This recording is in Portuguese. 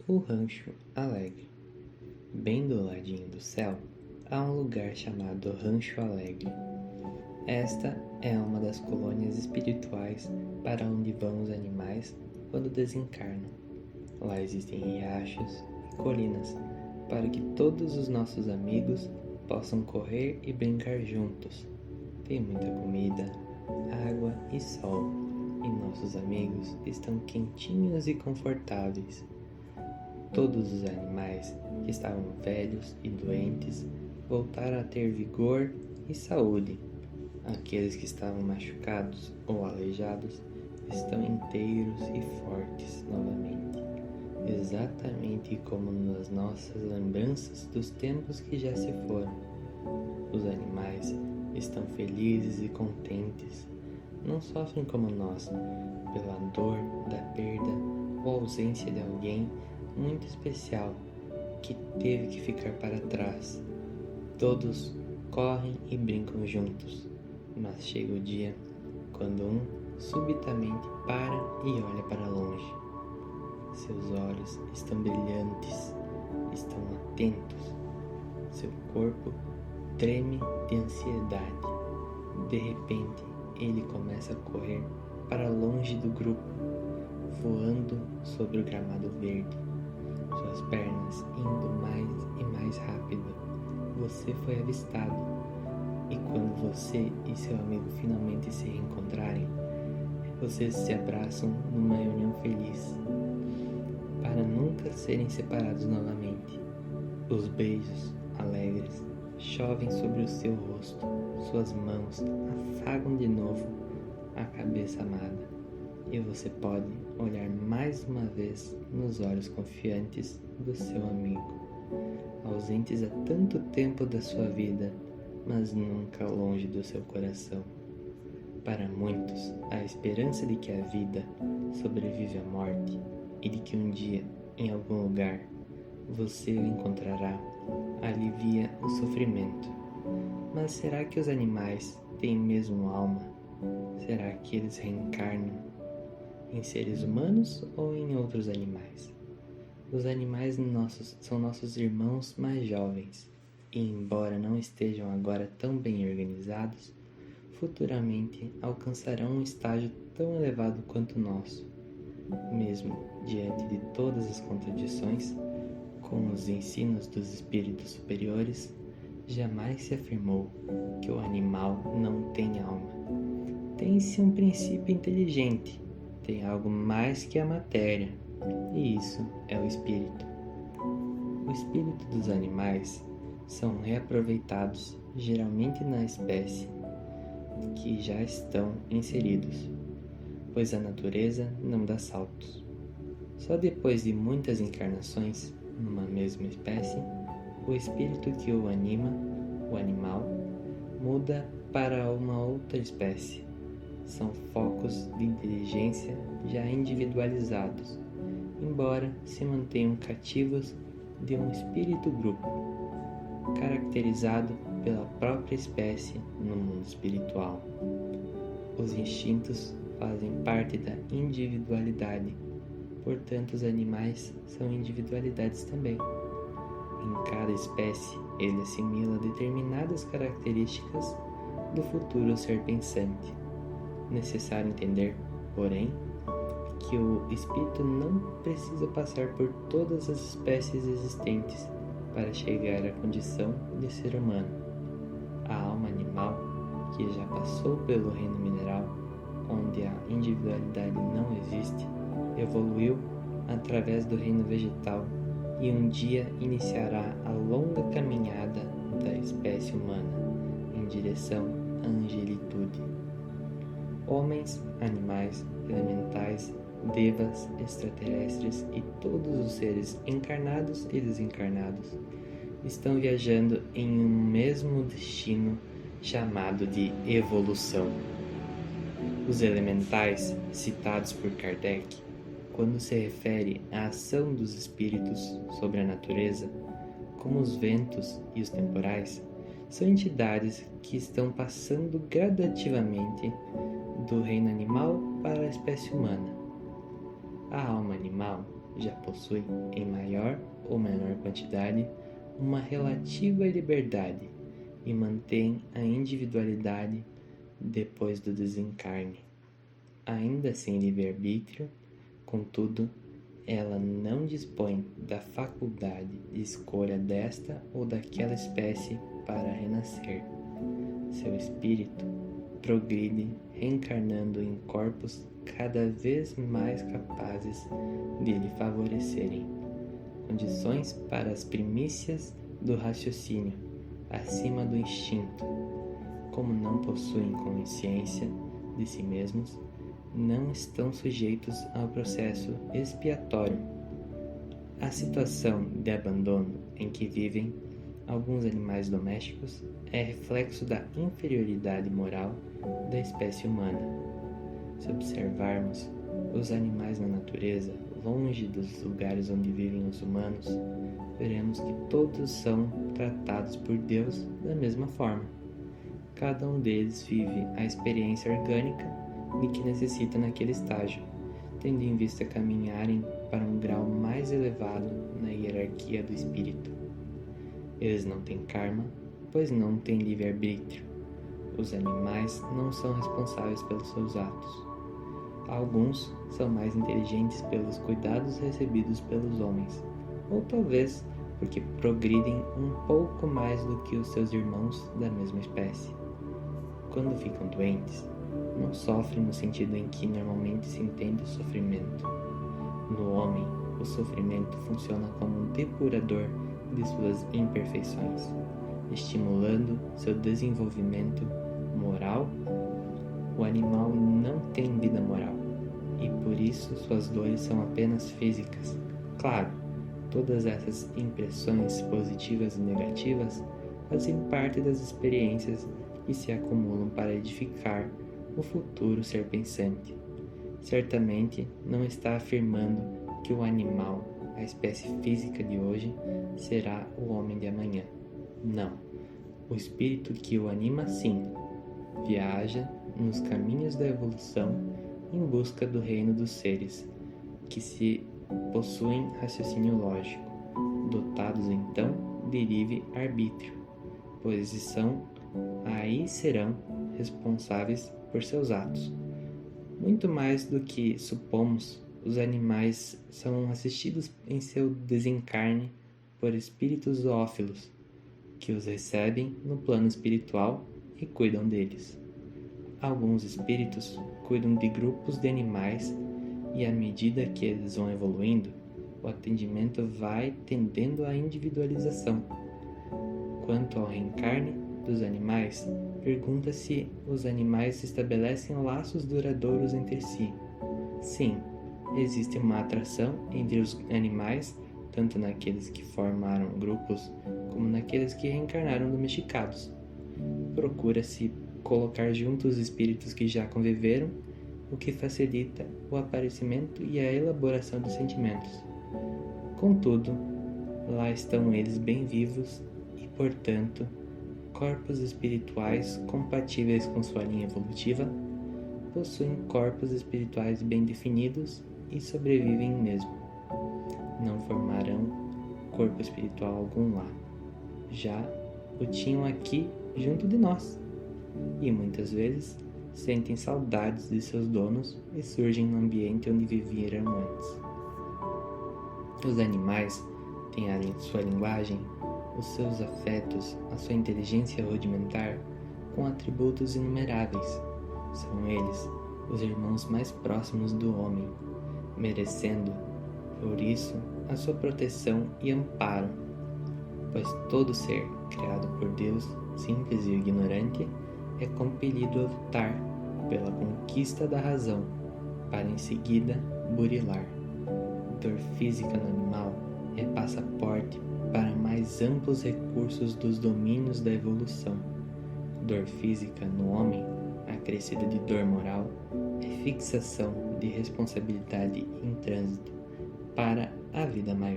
O Rancho Alegre. Bem do ladinho do céu, há um lugar chamado Rancho Alegre. Esta é uma das colônias espirituais para onde vão os animais quando desencarnam. Lá existem riachos e colinas para que todos os nossos amigos possam correr e brincar juntos. Tem muita comida, água e sol, e nossos amigos estão quentinhos e confortáveis. Todos os animais que estavam velhos e doentes voltaram a ter vigor e saúde. Aqueles que estavam machucados ou aleijados estão inteiros e fortes novamente, exatamente como nas nossas lembranças dos tempos que já se foram. Os animais estão felizes e contentes, não sofrem como nós, pela dor da perda ou ausência de alguém muito especial que teve que ficar para trás. Todos correm e brincam juntos, mas chega o dia quando um subitamente para e olha para longe. Seus olhos estão brilhantes, estão atentos. Seu corpo treme de ansiedade. De repente, ele começa a correr para longe do grupo, voando sobre o gramado verde, suas pernas indo mais e mais rápido. Você foi avistado, e quando você e seu amigo finalmente se reencontrarem, vocês se abraçam numa união feliz, para nunca serem separados novamente. Os beijos alegres chovem sobre o seu rosto, suas mãos afagam de novo a cabeça amada, e você pode olhar mais uma vez nos olhos confiantes do seu amigo, ausentes há tanto tempo da sua vida, mas nunca longe do seu coração. Para muitos, a esperança de que a vida sobrevive à morte e de que um dia, em algum lugar, você o encontrará, alivia o sofrimento. Mas será que os animais têm mesmo alma? Será que eles reencarnam em seres humanos ou em outros animais? Os animais são nossos irmãos mais jovens, e embora não estejam agora tão bem organizados, futuramente alcançarão um estágio tão elevado quanto o nosso. Mesmo diante de todas as contradições, com os ensinos dos espíritos superiores, jamais se afirmou que o animal não tem alma. Tem-se um princípio inteligente, tem algo mais que a matéria, e isso é o espírito. O espírito dos animais são reaproveitados geralmente na espécie que já estão inseridos, pois a natureza não dá saltos. Só depois de muitas encarnações numa mesma espécie, o espírito que o anima, o animal, muda para uma outra espécie. São focos de inteligência já individualizados, embora se mantenham cativos de um espírito-grupo, caracterizado pela própria espécie no mundo espiritual. Os instintos fazem parte da individualidade, portanto os animais são individualidades também. Em cada espécie, ele assimila determinadas características do futuro ser pensante. Necessário entender, porém, que o espírito não precisa passar por todas as espécies existentes para chegar à condição de ser humano. A alma animal, que já passou pelo reino mineral, onde a individualidade não existe, evoluiu através do reino vegetal e um dia iniciará a longa caminhada da espécie humana em direção à angelitude. Homens, animais, elementais, devas, extraterrestres e todos os seres encarnados e desencarnados estão viajando em um mesmo destino chamado de evolução. Os elementais, citados por Kardec, quando se refere à ação dos espíritos sobre a natureza, como os ventos e os temporais, são entidades que estão passando gradativamente do reino animal para a espécie humana. A alma animal já possui, em maior ou menor quantidade, uma relativa liberdade e mantém a individualidade depois do desencarne. Ainda sem livre-arbítrio, contudo, ela não dispõe da faculdade de escolha desta ou daquela espécie para renascer. Seu espírito progride reencarnando em corpos cada vez mais capazes de lhe favorecerem condições para as primícias do raciocínio, acima do instinto. Como não possuem consciência de si mesmos, não estão sujeitos ao processo expiatório. A situação de abandono em que vivem alguns animais domésticos é reflexo da inferioridade moral da espécie humana. Se observarmos os animais na natureza, longe dos lugares onde vivem os humanos, veremos que todos são tratados por Deus da mesma forma. Cada um deles vive a experiência orgânica de que necessita naquele estágio, tendo em vista caminharem para um grau mais elevado na hierarquia do espírito. Eles não têm karma, pois não têm livre-arbítrio. Os animais não são responsáveis pelos seus atos. Alguns são mais inteligentes pelos cuidados recebidos pelos homens, ou talvez porque progridem um pouco mais do que os seus irmãos da mesma espécie. Quando ficam doentes, não sofrem no sentido em que normalmente se entende o sofrimento. No homem, o sofrimento funciona como um depurador de suas imperfeições, estimulando seu desenvolvimento moral. O animal não tem vida moral, e por isso suas dores são apenas físicas. Claro, todas essas impressões positivas e negativas fazem parte das experiências que se acumulam para edificar o futuro ser pensante. Certamente não está afirmando que o animal, a espécie física de hoje, será o homem de amanhã. Não. O espírito que o anima, sim, viaja nos caminhos da evolução em busca do reino dos seres, que se possuem raciocínio lógico, dotados então de livre-arbítrio, pois aí serão responsáveis por seus atos. Muito mais do que supomos, os animais são assistidos em seu desencarne por espíritos zoófilos, que os recebem no plano espiritual e cuidam deles. Alguns espíritos cuidam de grupos de animais e, à medida que eles vão evoluindo, o atendimento vai tendendo à individualização. Quanto ao reencarne dos animais, pergunta se os animais estabelecem laços duradouros entre si. Sim, existe uma atração entre os animais, tanto naqueles que formaram grupos como naqueles que reencarnaram domesticados. Procura-se colocar juntos espíritos que já conviveram, o que facilita o aparecimento e a elaboração dos sentimentos. Contudo, lá estão eles bem vivos e, portanto, corpos espirituais compatíveis com sua linha evolutiva, possuem corpos espirituais bem definidos e sobrevivem mesmo. Não formarão corpo espiritual algum lá. Já o tinham aqui junto de nós, e muitas vezes sentem saudades de seus donos e surgem no ambiente onde viveram antes. Os animais têm a sua linguagem, os seus afetos, a sua inteligência rudimentar, com atributos inumeráveis. São eles os irmãos mais próximos do homem, merecendo, por isso, a sua proteção e amparo, pois todo ser criado por Deus, simples e ignorante, é compelido a lutar pela conquista da razão, para em seguida burilar. Dor física no animal é passaporte para mais amplos recursos dos domínios da evolução. Dor física no homem, acrescida de dor moral, é fixação de responsabilidade em trânsito para a vida maior.